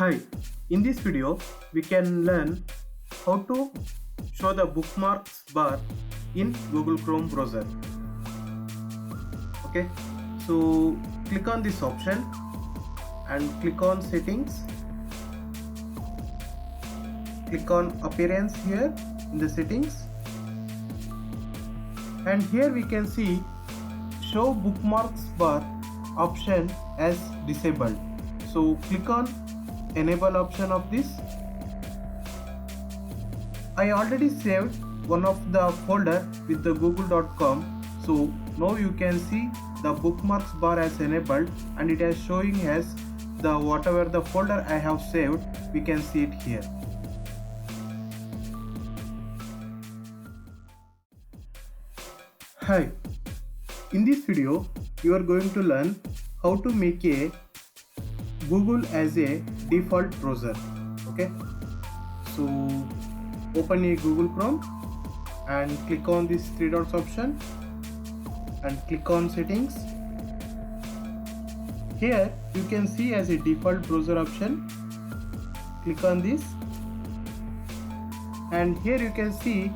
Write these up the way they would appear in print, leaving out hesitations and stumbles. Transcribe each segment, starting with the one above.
Hi, in this video we can learn how to show the bookmarks bar in Google Chrome browser. Okay, so click on this option and click on settings. Click on appearance here in the settings, and here we can see show bookmarks bar option as disabled. So click on enable option of this. I already saved one of the folder with the google.com, so now you can see the bookmarks bar as enabled and it is showing as the whatever the folder I have saved, we can see it here. Hi, in this video you are going to learn how to make a Google as a default browser. Okay, so open a Google Chrome and click on this three dots option and click on settings. Here you can see as a default browser option. Click on this, and here you can see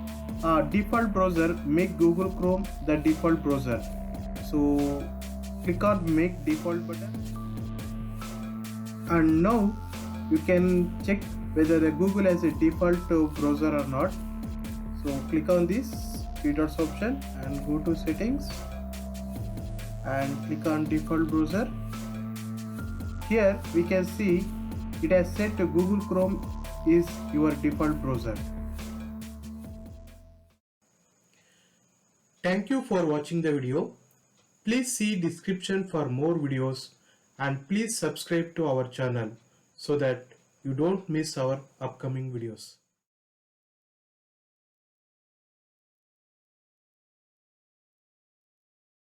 default browser, make Google Chrome the default browser. So click on make default button, and now you can check whether the Google has a default browser or not. So click on this three dots option and go to settings and click on default browser. Here we can see it has set to Google Chrome is your default browser. Thank you for watching the video. Please see description for more videos, and please subscribe to our channel so that you don't miss our upcoming videos.